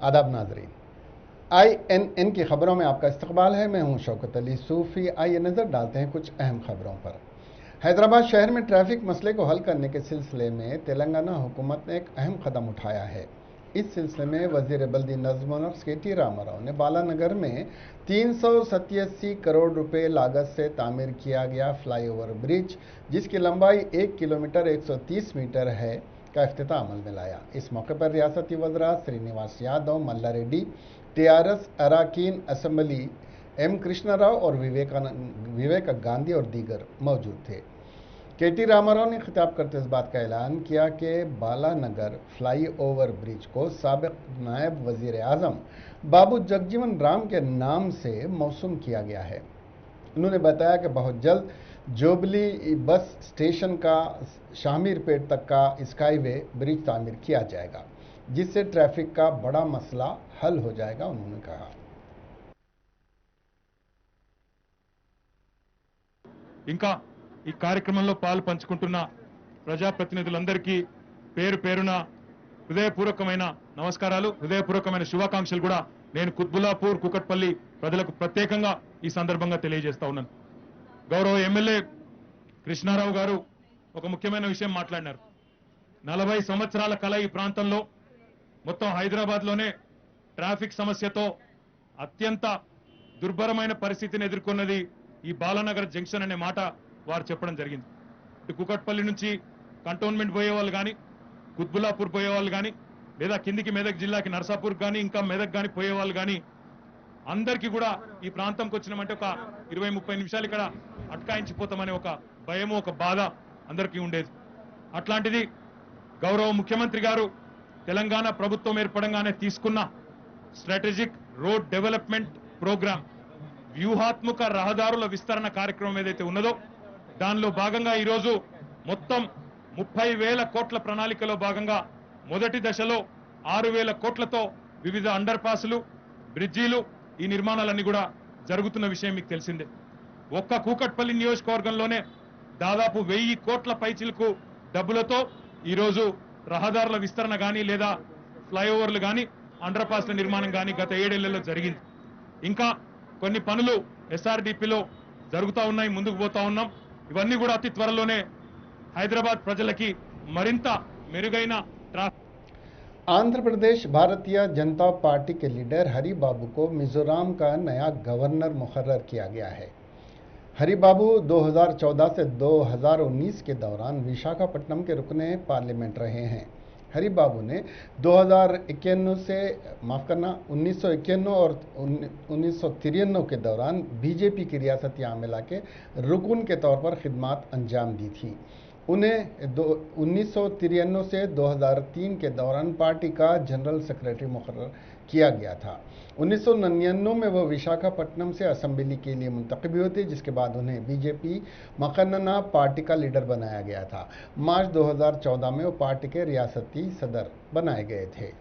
आदाब नाजरीन, INN की खबरों में आपका इस्तकबाल है। मैं हूं शौकत अली सूफ़ी। आइए नज़र डालते हैं कुछ अहम खबरों पर। हैदराबाद शहर में ट्रैफिक मसले को हल करने के सिलसिले में तेलंगाना हुकूमत ने एक अहम कदम उठाया है। इस सिलसिले में वज़ीर बल्दी नज़्म व नक्श KT रामाराव ने बालानगर में 387 करोड़ रुपए लागत से तामीर किया गया फ्लाईओवर ब्रिज, जिसकी लंबाई 1 किलोमीटर 130 मीटर है, का इफ्तिताह अमल में लाया। इस मौके पर रियासती वज़रा श्रीनिवास यादव, मल्ला रेड्डी, TRS अराकीन असम्बली M कृष्णा राव और विवेक गांधी और दीगर मौजूद थे। KT रामाराव ने खिताब करते इस बात का ऐलान किया कि बालानगर फ्लाई ओवर ब्रिज को साबिक नायब वज़ीर आज़म बाबू जगजीवन राम के नाम से मौसूम किया गया है। उन्होंने बताया कि बहुत जल्द जोबली बस स्टेशन का शामीरपेट तक का स्काईवे ब्रिज तामीर किया जाएगा, जिससे ट्रैफिक का बड़ा मसला हल हो जाएगा। उन्होंने कहा, ఇంకా ఈ కార్యక్రమంలో పాలు పంచుకుంటున్న ప్రజాప్రతినిధులందరికీ పేరు పేరున హృదయపూర్వకమైన నమస్కారాలు, హృదయపూర్వకమైన శుభాకాంక్షలు కూడా నేను కుత్బుల్లాపూర్ కుకట్పల్లి ప్రజలకు ప్రత్యేకంగా ఈ సందర్భంగా తెలియజేస్తా ఉన్నాను. గౌరవ ఎమ్మెల్యే కృష్ణారావు గారు ఒక ముఖ్యమైన విషయం మాట్లాడినారు. 40 సంవత్సరాల కల ఈ ప్రాంతంలో మొత్తం హైదరాబాద్లోనే ట్రాఫిక్ సమస్యతో అత్యంత దుర్భరమైన పరిస్థితిని ఎదుర్కొన్నది ఈ బాలానగర్ జంక్షన్ అనే మాట వారు చెప్పడం జరిగింది. కుకట్పల్లి నుంచి కంటోన్మెంట్ పోయే వాళ్ళు కానీ, కుత్బుల్లాపూర్ పోయే వాళ్ళు కానీ, లేదా కిందికి మెదక్ జిల్లాకి నర్సాపూర్ కానీ, ఇంకా మెదక్ కానీ పోయే వాళ్ళు కానీ అందరికీ కూడా ఈ ప్రాంతంకి వచ్చినామంటే ఒక 20-30 నిమిషాలు ఇక్కడ అట్కాయించిపోతామనే ఒక భయము, ఒక బాధ అందరికీ ఉండేది. అట్లాంటిది గౌరవ ముఖ్యమంత్రి గారు తెలంగాణ ప్రభుత్వం ఏర్పడంగానే తీసుకున్న స్ట్రాటజిక్ రోడ్ డెవలప్మెంట్ ప్రోగ్రామ్, వ్యూహాత్మక రహదారుల విస్తరణ కార్యక్రమం ఏదైతే ఉన్నదో దానిలో భాగంగా ఈరోజు మొత్తం 30,000 కోట్ల ప్రణాళికలో భాగంగా మొదటి దశలో 6,000 కోట్లతో వివిధ అండర్ పాసులు, బ్రిడ్జీలు, ఈ నిర్మాణాలన్నీ కూడా జరుగుతున్న విషయం మీకు తెలిసిందే. ఒక్క కూకట్పల్లి నియోజకవర్గంలోనే దాదాపు 1000 కోట్ల పైచిలకు డబ్బులతో ఈరోజు రహదారుల విస్తరణ కానీ, లేదా ఫ్లైఓవర్లు కానీ, అండర్ పాస్ల నిర్మాణం కానీ గత 7 ఏళ్లలో జరిగింది. ఇంకా కొన్ని పనులు SRDPలో జరుగుతూ ఉన్నాయి, ముందుకు పోతా ఉన్నాం. ఇవన్నీ కూడా అతి త్వరలోనే హైదరాబాద్ ప్రజలకి మరింత మెరుగైన ట్రాఫిక్. आंध्र प्रदेश भारतीय जनता पार्टी के लीडर हरि बाबू को मिजोरम का नया गवर्नर मुकर्रर किया गया है। हरि बाबू 2014 से 2019 के दौरान विशाखापट्टनम के रुकने पार्लियामेंट रहे हैं। हरि बाबू ने 1991 और 1993 के दौरान BJP की रियासती आमिला के रुकन के तौर पर खिदमत अंजाम दी थी। उन्हें 1993 से 2003 के दौरान पार्टी का जनरल सेक्रेटरी मुकर्रर किया गया था। 1999 में वो विशाखापट्टनम से असेंबली के लिए मुंतखब हुए थे, जिसके बाद उन्हें BJP मकन्ना पार्टी का लीडर बनाया गया था। मार्च 2014 में वो पार्टी के रियासती सदर बनाए गए थे।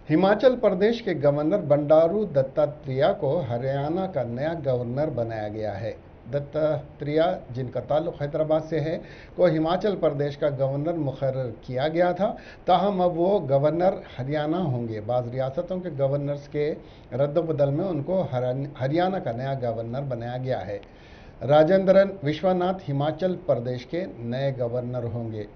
हिमाचल प्रदेश के गवर्नर बंडारू दत्तात्रेय को हरियाणा का नया गवर्नर बनाया गया है। दत्तात्रेय, जिनका ताल्लुक हैदराबाद से है, को हिमाचल प्रदेश का गवर्नर मुकर्रर किया गया था। ताहम अब वो गवर्नर हरियाणा होंगे। बाज़ रियासतों के गवर्नर्स के रद्दबदल में उनको हरियाणा का नया गवर्नर बनाया गया है। राजेंद्रन विश्वनाथ हिमाचल प्रदेश के नए गवर्नर होंगे।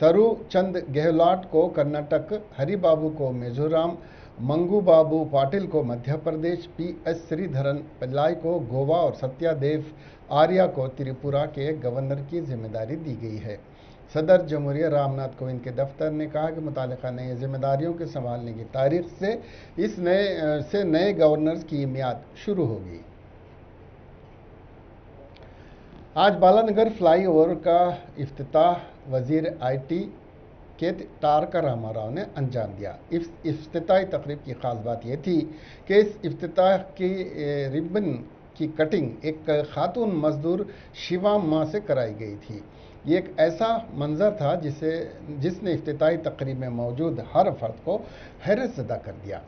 तरु चंद गहलोत को कर्नाटक, हरि बाबू को मिजोरम, मंगू बाबू पाटिल को मध्य प्रदेश, PS श्रीधरन पिल्लाई को गोवा और सत्यादेव आर्या को त्रिपुरा के गवर्नर की जिम्मेदारी दी गई है। सदर जमहूरिया रामनाथ कोविंद के दफ्तर ने कहा कि मुतालिका नई जिम्मेदारियों के संभालने की तारीख से नए गवर्नर्स की मियाद शुरू होगी। आज बालानगर फ्लाईओवर का इफ्तिताह वजीर IT KT रामाराव ने अंजाम दिया। इस इफ्तिताही तकरीब की खास बात यह थी कि इस इफ्तिताह की रिबन की कटिंग एक खातून मजदूर शिवा माँ से कराई गई थी। ये एक ऐसा मंजर था जिसने इफ्तिताही तकरीब में मौजूद हर फर्द को हैरत ज़दा कर दिया।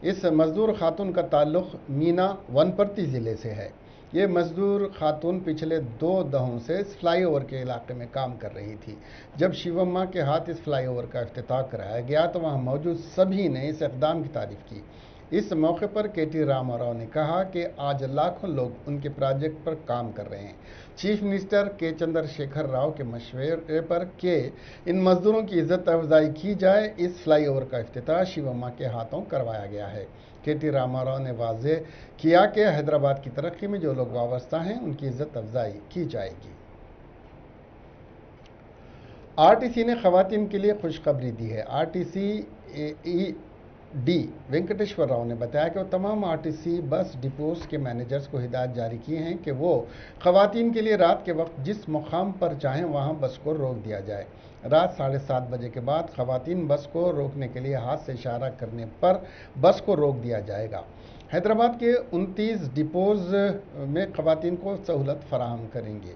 इस मजदूर खातून का ताल्लुक़ मीना वनपर्ती ज़िले से है। ये मजदूर खातून पिछले 2 दहों से इस फ्लाईओवर के इलाके में काम कर रही थी। जब शिवम्मा के हाथ इस फ्लाईओवर का इफ्तिताह कराया गया तो वहां मौजूद सभी ने इस इक़दाम की तारीफ की। इस मौके पर केटी रामाराव ने कहा कि आज लाखों लोग उनके प्रोजेक्ट पर काम कर रहे हैं। चीफ मिनिस्टर के चंद्रशेखर राव के मशवरे पर कि इन मजदूरों की इज्जत अफजाई की जाए, इस फ्लाईओवर का इफ्तिताह शिवम्मा के हाथों करवाया गया है। केटी रामाराव ने वाज़ेह किया कि हैदराबाद की तरक्की में जो लोग वाबस्ता हैं उनकी इज्जत अफजाई की जाएगी। आरटीसी ने खवातीन के लिए खुशखबरी दी है। आरटीसी डी वेंकटेश्वर राव ने बताया कि वो तमाम आरटीसी बस डिपोज के मैनेजर्स को हिदायत जारी की हैं कि वो खवातीन के लिए रात के वक्त जिस मुकाम पर चाहें वहां बस को रोक दिया जाए। रात 7:30 बजे के बाद खवातीन बस को रोकने के लिए हाथ से इशारा करने पर बस को रोक दिया जाएगा। हैदराबाद के 29 डिपोज में खवातीन को सहूलत फराहम करेंगे।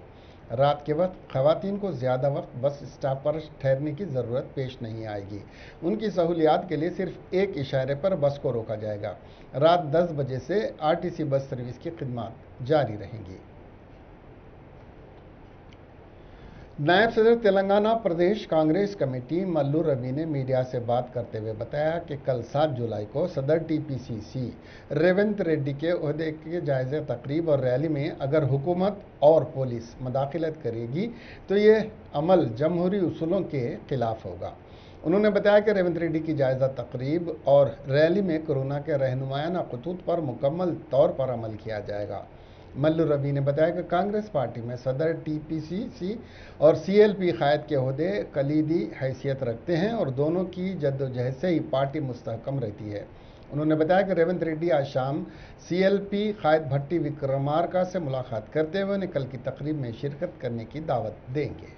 रात के वक्त खवातीन को ज़्यादा वक्त बस स्टॉप पर ठहरने की ज़रूरत पेश नहीं आएगी। उनकी सहूलियात के लिए सिर्फ एक इशारे पर बस को रोका जाएगा। रात 10 बजे से आरटीसी बस सर्विस की खिदमत जारी रहेंगी। नायब सदर तेलंगाना प्रदेश कांग्रेस कमेटी मल्लू रवि ने मीडिया से बात करते हुए बताया कि कल 7 जुलाई को सदर टीपीसीसी रेवंत रेड्डी के ओहदे के जायज़े तकरीब और रैली में अगर हुकूमत और पुलिस मदाखिलत करेगी तो ये अमल जमहूरी उसूलों के खिलाफ होगा। उन्होंने बताया कि रेवंत रेड्डी की जायज़ा तकरीब और रैली में कोरोना के रहनुमायाना खतूत पर मुकम्मल तौर पर अमल किया जाएगा। मल्लू रवि ने बताया कि कांग्रेस पार्टी में सदर टीपीसीसी और सीएलपी कायद के ओहदे कलीदी हैसियत रखते हैं और दोनों की जद्दोजहद से ही पार्टी मुस्तहकम रहती है। उन्होंने बताया कि रेवंत रेड्डी आज शाम सीएलपी कायद भट्टी विक्रमार्का से मुलाकात करते हुए उन्हें कल की तकरीब में शिरकत करने की दावत देंगे।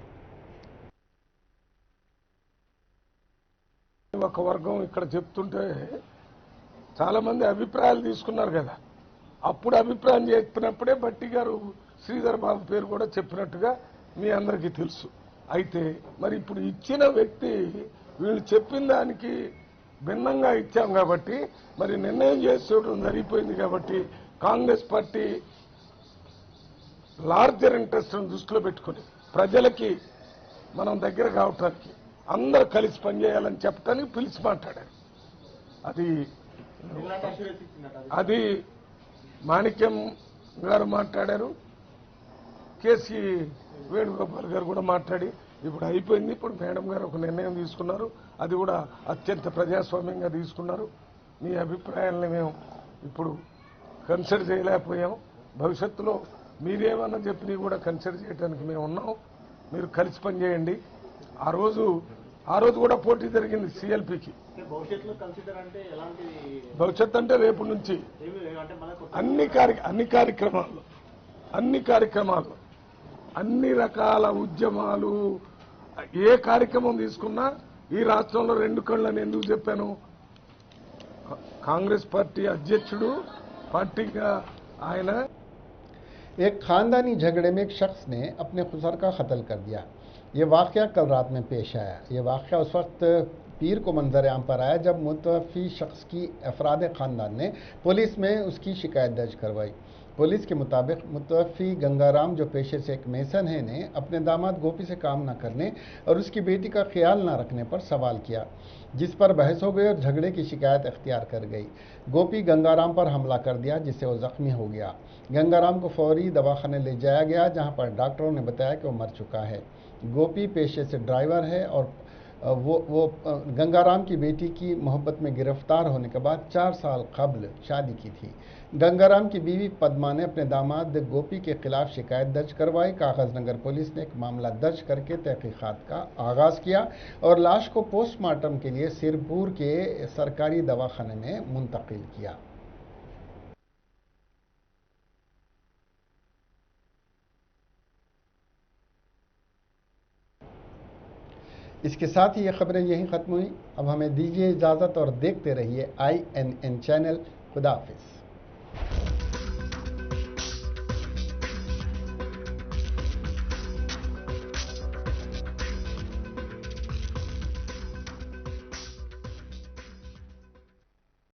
ఒక వర్గం ఇక్కడ చెప్తుంటే చాలా మంది అభిప్రాయాలు తీసుకున్నారు కదా, అప్పుడు అభిప్రాయం చెప్పినప్పుడే భట్టి గారు శ్రీధర్ బాబు పేరు కూడా చెప్పినట్టుగా మీ అందరికీ తెలుసు. అయితే మరి ఇప్పుడు ఇచ్చిన వ్యక్తి వీళ్ళు చెప్పిన దానికి భిన్నంగా ఇచ్చాం కాబట్టి మరి నిర్ణయం చేసుకోవడం జరిగిపోయింది కాబట్టి కాంగ్రెస్ పార్టీ లార్జర్ ఇంట్రెస్ట్ దృష్టిలో పెట్టుకుని ప్రజలకి మనం దగ్గర కావటానికి అందరూ కలిసి పనిచేయాలని చెప్పడానికి పిలిచి మాట్లాడారు. అది మాణిక్యం గారు మాట్లాడారు, కేసీ వేణుగోపాల్ గారు కూడా మాట్లాడి ఇప్పుడు అయిపోయింది. ఇప్పుడు మేడం గారు ఒక నిర్ణయం తీసుకున్నారు, అది కూడా అత్యంత ప్రజాస్వామ్యంగా తీసుకున్నారు. మీ అభిప్రాయాలను మేము ఇప్పుడు కన్సిడర్ చేయలేకపోయాం. భవిష్యత్తులో మీరేమన్నా చెప్పినవి కూడా కన్సిడర్ చేయడానికి మేము ఉన్నాం. మీరు కలిసి పనిచేయండి. ఆ రోజు కూడా పోటీ జరిగింది సిఎల్పికి. భవిష్యత్ అంటే రేపు నుంచి అన్ని కార్యక్రమాలు అన్ని రకాల ఉద్యమాలు ఏ కార్యక్రమం తీసుకున్నా ఈ రాష్ట్రంలో 2 కళ్ళని ఎందుకు చెప్పాను, కాంగ్రెస్ పార్టీ అధ్యక్షుడు పార్టీగా ఆయన एक खानदानी झगड़े में एक शख्स ने अपने खुसर का कत्ल कर दिया। ये वाक़या कल रात में पेश आया। ये वाक़या उस वक्त पीर को मंजर आम पर आया जब मुतवफ़ी शख्स की अफराद ख़ानदान ने पुलिस में उसकी शिकायत दर्ज करवाई। पुलिस के मुताबिक मुतवफ़ी गंगाराम जो पेशे से एक मेसन है ने अपने दामाद गोपी से काम न करने और उसकी बेटी का ख्याल न रखने पर सवाल किया, जिस पर बहस हो गई और झगड़े की शिकायत अख्तियार कर गई। गोपी गंगाराम पर हमला कर दिया जिससे वो जख्मी हो गया। गंगाराम को फौरी दवाखाने ले जाया गया जहां पर डॉक्टरों ने बताया कि वो मर चुका है। गोपी पेशे से ड्राइवर है और वो गंगाराम की बेटी की मोहब्बत में गिरफ्तार होने के बाद 4 साल कबल शादी की थी। गंगाराम की बीवी पद्मा ने अपने दामाद गोपी के खिलाफ शिकायत दर्ज करवाई। कागजनगर पुलिस ने एक मामला दर्ज करके तहकीकात का आगाज किया और लाश को पोस्टमार्टम के लिए सिरपुर के सरकारी दवाखाने में मुंतकिल किया। इसके साथ ही ये खबरें यहीं ख़त्म हुई। अब हमें दीजिए इजाज़त और देखते रहिए INN चैनल। खुदा हाफिज़।